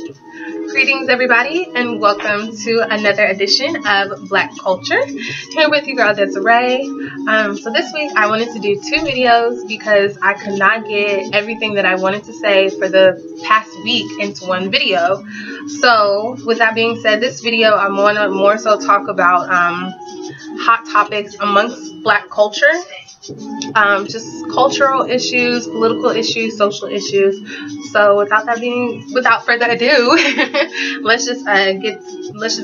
Greetings everybody, and welcome to another edition of Black Culture. Here with you girl Desiree. So this week I wanted to do two videos because I could not get everything that I wanted to say for the past week into one video. So with that being said, this video I want to more so talk about hot topics amongst Black culture. Just cultural issues, political issues, social issues. So without further ado, let's just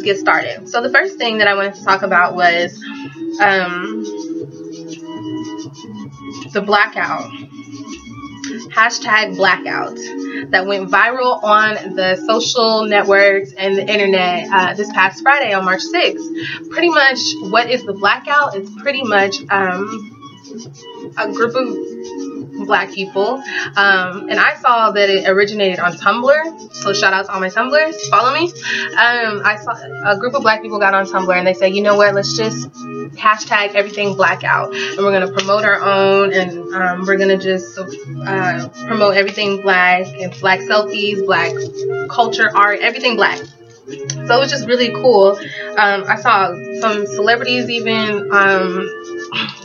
get started. So the first thing that I wanted to talk about was the blackout. Hashtag blackout that went viral on the social networks and the internet this past Friday on March 6th. Pretty much, what is the blackout? It's pretty much a group of Black people, and I saw that it originated on Tumblr, so shout out to all my Tumblrs, follow me. I saw a group of Black people got on Tumblr and they said, you know what, let's just hashtag everything blackout, and we're going to promote our own, and we're going to just promote everything Black, and Black selfies, Black culture, art, everything Black. So it was just really cool. I saw some celebrities even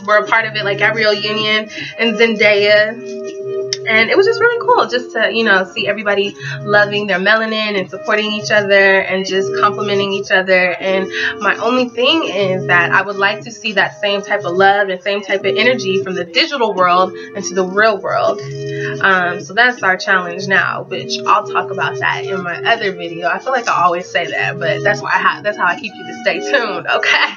were a part of it, like Gabrielle Union and Zendaya. And it was just really cool just to, you know, see everybody loving their melanin and supporting each other and just complimenting each other. And my only thing is that I would like to see that same type of love and same type of energy from the digital world into the real world. So that's our challenge now, which I'll talk about that in my other video. I feel like I always say that, but that's how I keep you to stay tuned, okay?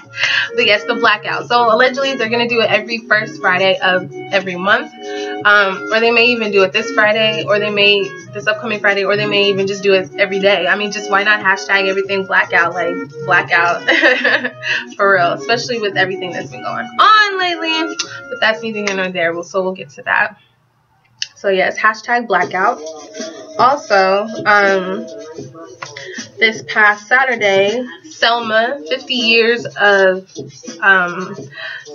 But yes, the blackout. So allegedly they're going to do it every first Friday of every month. Or they may even do it this Friday, or this upcoming Friday, or they may even just do it every day. I mean, just why not hashtag everything blackout, like blackout for real, especially with everything that's been going on lately. But that's neither here nor there, so we'll get to that. So yes, hashtag blackout. Also, this past Saturday, Selma, 50 years of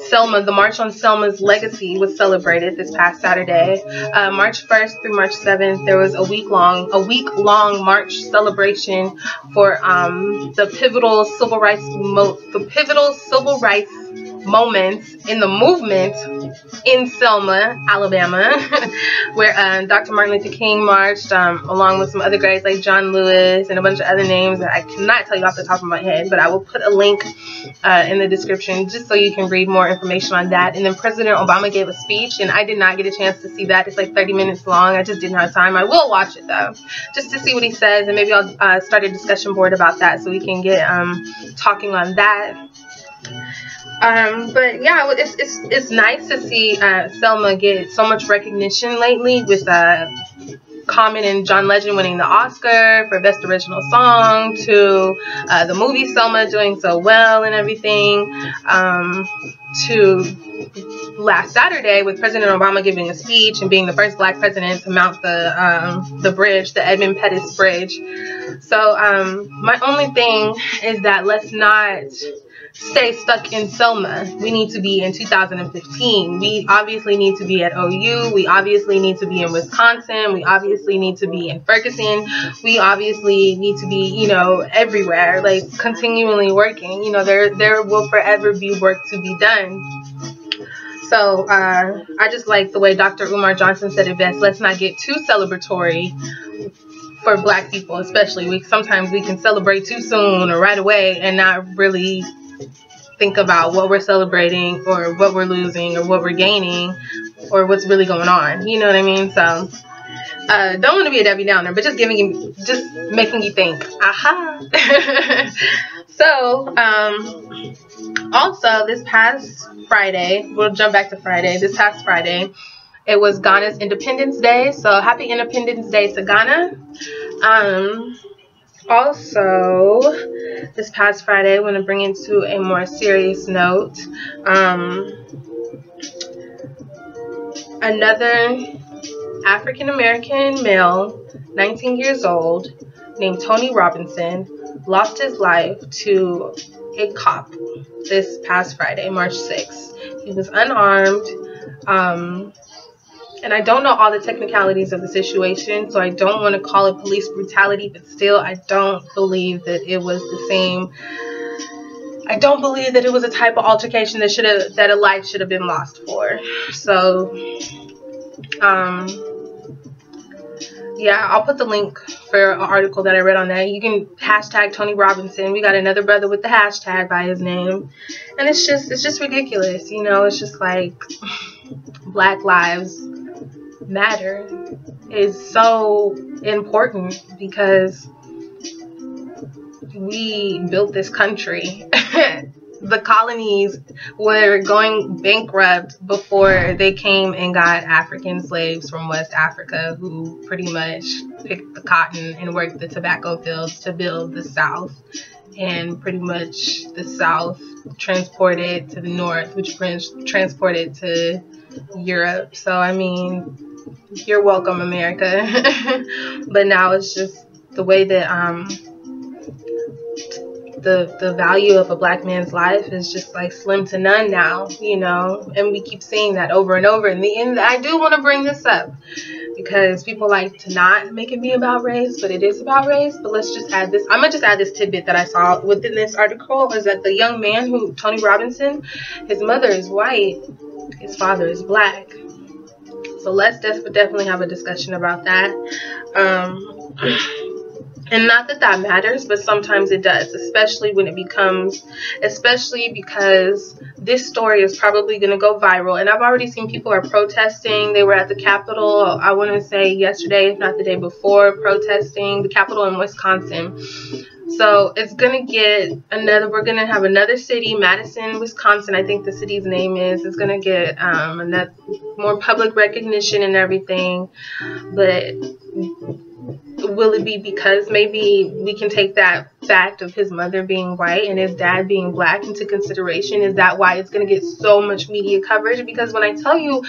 Selma, the March on Selma's legacy was celebrated this past Saturday. March 1st through March 7th, there was a week long March celebration for the pivotal civil rights moments in the movement in Selma, Alabama, where Dr. Martin Luther King marched along with some other guys like John Lewis and a bunch of other names that I cannot tell you off the top of my head, but I will put a link in the description just so you can read more information on that. And then President Obama gave a speech, and I did not get a chance to see that. It's like 30 minutes long. I just didn't have time. I will watch it though, just to see what he says, and maybe I'll start a discussion board about that so we can get talking on that. But yeah, it's nice to see Selma get so much recognition lately, with Common and John Legend winning the Oscar for Best Original Song, to the movie Selma doing so well and everything, to last Saturday with President Obama giving a speech and being the first Black president to mount the bridge, the Edmund Pettus Bridge. So my only thing is that let's not stay stuck in Selma. We need to be in 2015. We obviously need to be at OU. We obviously need to be in Wisconsin. We obviously need to be in Ferguson. We obviously need to be, you know, everywhere, like continually working. You know, there will forever be work to be done. So I just like the way Dr. Umar Johnson said it best. Let's not get too celebratory for Black people, especially. Sometimes we can celebrate too soon or right away and not really think about what we're celebrating or what we're losing or what we're gaining or what's really going on. You know what I mean? So don't want to be a Debbie Downer, but just making you think. Aha. So also this past Friday, we'll jump back to Friday. This past Friday, it was Ghana's Independence Day. So happy Independence Day to Ghana. Also, this past Friday, I want to bring it to a more serious note. Another African-American male, 19 years old, named Tony Robinson, lost his life to a cop this past Friday, March 6th. He was unarmed, And I don't know all the technicalities of the situation, so I don't want to call it police brutality, but still, I don't believe that it was the same. I don't believe that it was a type of altercation that a life should have been lost for. So, yeah, I'll put the link for an article that I read on that. You can hashtag Tony Robinson. We got another brother with the hashtag by his name. And it's just ridiculous, you know. It's just like Black Lives Matter is so important because we built this country. The colonies were going bankrupt before they came and got African slaves from West Africa, who pretty much picked the cotton and worked the tobacco fields to build the South. And pretty much the South transported to the North, which transported to Europe. So, I mean, you're welcome, America. But now it's just the way that the value of a Black man's life is just like slim to none now, you know, and we keep seeing that over and over. And I do want to bring this up because people like to not make it be about race, but it is about race. But let's just add this. I'm gonna just add this tidbit that I saw within this article is that the young man Tony Robinson, his mother is white, his father is Black. So let's definitely have a discussion about that. And not that that matters, but sometimes it does, especially because this story is probably going to go viral. And I've already seen people are protesting. They were at the Capitol, I want to say yesterday, if not the day before, protesting the Capitol in Wisconsin. So it's going to we're going to have another city, Madison, Wisconsin, I think the city's name is. It's going to get more public recognition and everything. But will it be because maybe we can take that fact of his mother being white and his dad being Black into consideration? Is that why it's going to get so much media coverage? Because when I tell you,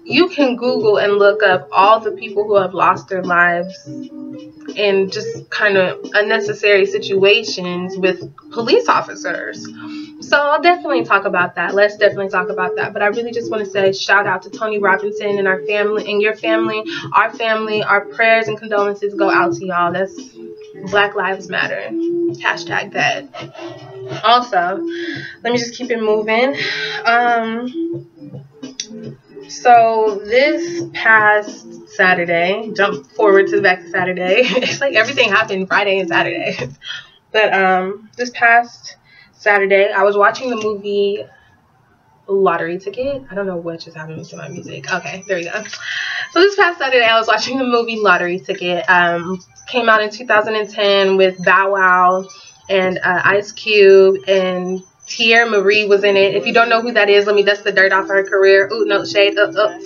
you can Google and look up all the people who have lost their lives in just kind of unnecessary situations with police officers. So I'll definitely talk about that. Let's definitely talk about that. But I really just want to say shout out to Tony Robinson and our family and your family, our prayers and condolences go out to y'all. That's Black Lives Matter. Hashtag that. Also, let me just keep it moving. So this past Saturday, jump forward to back to Saturday. It's like everything happened Friday and Saturday. But this past Saturday, I was watching the movie Lottery Ticket. I don't know what just happened to my music. Okay, there we go. So this past Saturday, I was watching the movie Lottery Ticket. Came out in 2010 with Bow Wow and Ice Cube, and Tierra Marie was in it. If you don't know who that is, let me dust the dirt off her career. Ooh, no shade,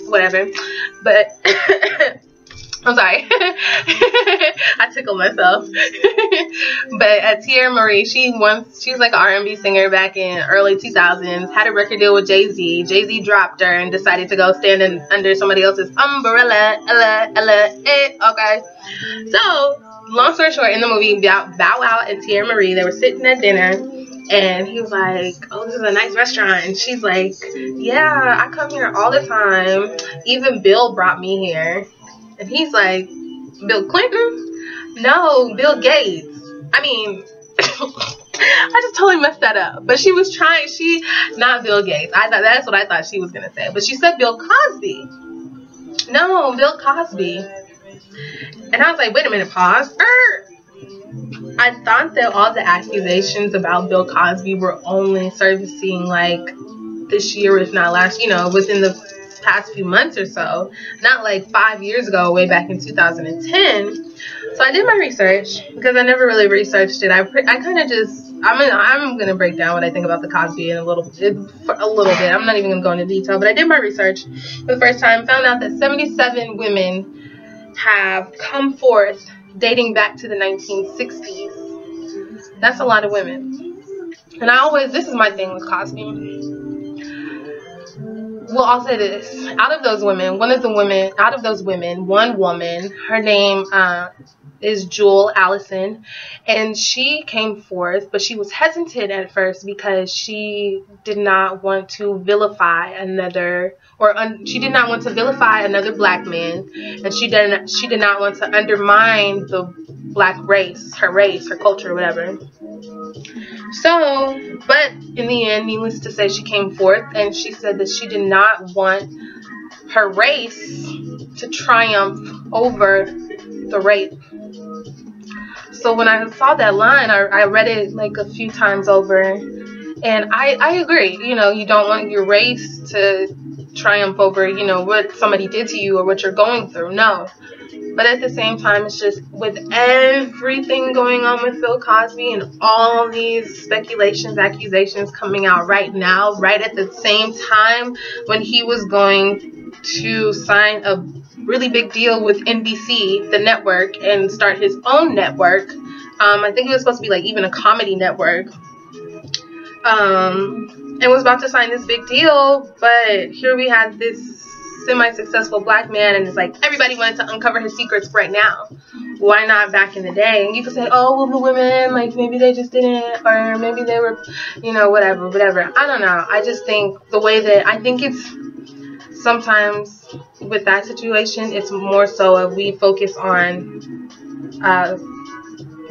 whatever. But I'm sorry. I tickled myself. But Tierra Marie, she was like an R&B singer back in early 2000s, had a record deal with Jay-Z. Jay-Z dropped her and decided to go stand under somebody else's umbrella. Okay. So, long story short, in the movie, Bow Wow and Tierra Marie, they were sitting at dinner. And he was like, oh, this is a nice restaurant. And she's like, yeah, I come here all the time. Even Bill brought me here. And he's like, Bill Clinton? No, Bill Gates. I mean, I just totally messed that up. But not Bill Gates. That's what I thought she was going to say. But she said Bill Cosby. No, Bill Cosby. And I was like, wait a minute, pause. I thought that all the accusations about Bill Cosby were only surfacing like this year, if not last, within the past few months or so, not like 5 years ago, way back in 2010. So I did my research because I never really researched it. I kind of just, I'm going to break down what I think about the Cosby in a little bit. I'm not even going to go into detail, but I did my research for the first time, found out that 77 women have come forth dating back to the 1960s. That's a lot of women. And this is my thing with Cosby. Well, I'll say this. Out of those women, one woman, her name is Jewel Allison, and she came forth, but she was hesitant at first because she did not want to vilify another, she did not want to vilify another black man, and she did not want to undermine the black race, her culture, whatever. So, but in the end, needless to say, she came forth and she said that she did not want her race to triumph over the rape. So when I saw that line, I read it like a few times over, and I agree. You know, you don't want your race to triumph over, you know, what somebody did to you or what you're going through. No. But at the same time, it's just with everything going on with Bill Cosby and all these speculations, accusations coming out right now, right at the same time when he was going to sign a really big deal with NBC, the network, and start his own network. I think it was supposed to be like even a comedy network. And was about to sign this big deal, but here we had this semi-successful black man, and it's like everybody wanted to uncover his secrets right now. Why not back in the day? And you could say, oh, well, the women, like, maybe they just didn't, or maybe they were, you know, whatever. I don't know. I just think the way that, I think it's sometimes with that situation, it's more so if we focus on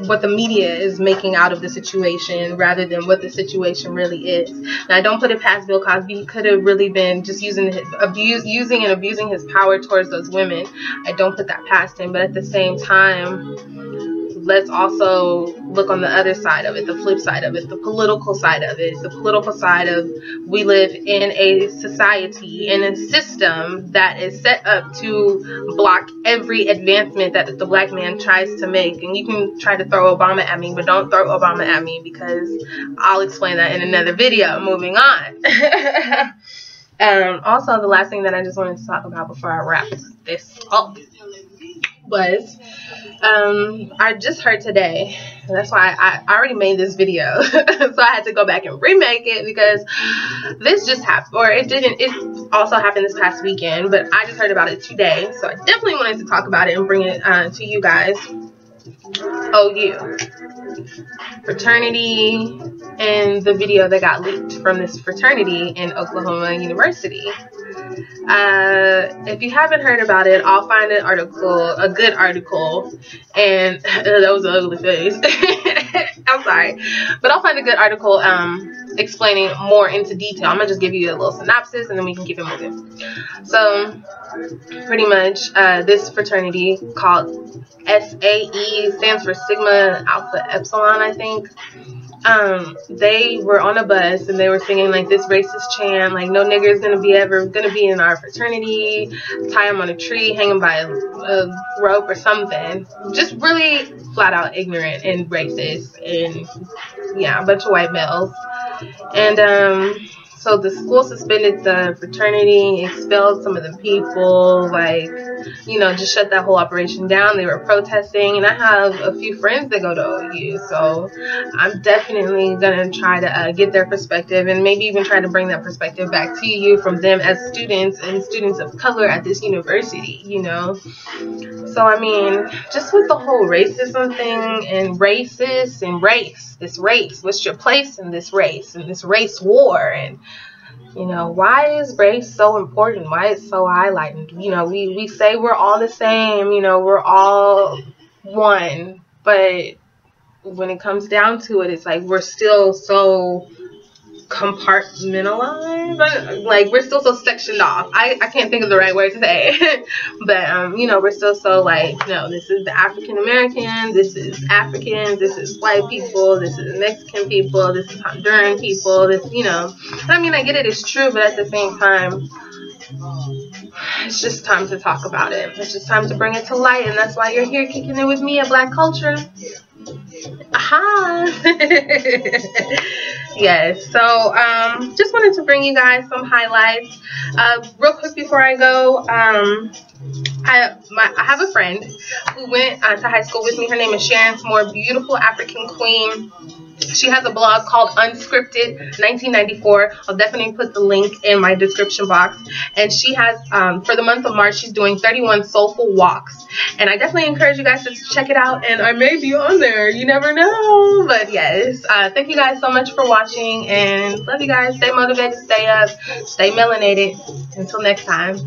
what the media is making out of the situation rather than what the situation really is. And I don't put it past Bill Cosby. He could have really been just using and abusing his power towards those women. I don't put that past him. But at the same time, let's also look on the other side of it, the flip side of it, the political side of it, the political side of we live in a society and a system that is set up to block every advancement that the black man tries to make. And you can try to throw Obama at me, but don't throw Obama at me because I'll explain that in another video. Moving on. Also, the last thing that I just wanted to talk about before I wrap this up was I just heard today, and that's why I already made this video, so I had to go back and remake it because this just happened, or it didn't, it also happened this past weekend, but I just heard about it today, so I definitely wanted to talk about it and bring it to you guys. OU fraternity and the video that got leaked from this fraternity in Oklahoma University. If you haven't heard about it, I'll find an article, a good article, and that was an ugly face. I'm sorry, but I'll find a good article explaining more into detail. I'm gonna just give you a little synopsis and then we can keep it moving. So pretty much this fraternity called SAE, stands for Sigma Alpha Epsilon, I think. They were on a bus and they were singing like this racist chant, like no nigger is gonna be in our fraternity, tie him on a tree, hang him by a rope or something. Just really flat out ignorant and racist, and yeah, a bunch of white males. And so the school suspended the fraternity, expelled some of the people, like, you know, just shut that whole operation down. They were protesting, and I have a few friends that go to OU, so I'm definitely going to try to get their perspective and maybe even try to bring that perspective back to you from them as students and students of color at this university, you know. So, I mean, just with the whole racism thing and racist and this race, what's your place in this race and this race war? And, you know, why is race so important? Why is it so highlighted? You know, we say we're all the same, you know, we're all one, but when it comes down to it, it's like we're still so compartmentalized, like we're still so sectioned off. I can't think of the right word to say but you know, we're still so like, no, this is the African American, this is Africans, this is white people, this is Mexican people, this is Honduran people, this, you know. I mean, I get it, it's true, but at the same time, it's just time to talk about it. It's just time to bring it to light, and that's why you're here kicking it with me at Black Culture. Aha! Yes, so just wanted to bring you guys some highlights. Real quick before I go, I have a friend who went to high school with me. Her name is Sharon Moore, beautiful African queen. She has a blog called Unscripted 1994. I'll definitely put the link in my description box. And she has, for the month of March, she's doing 31 soulful walks. And I definitely encourage you guys to check it out. And I may be on there. You never know. But yes, thank you guys so much for watching. And love you guys. Stay motivated, stay up, stay melanated. Until next time.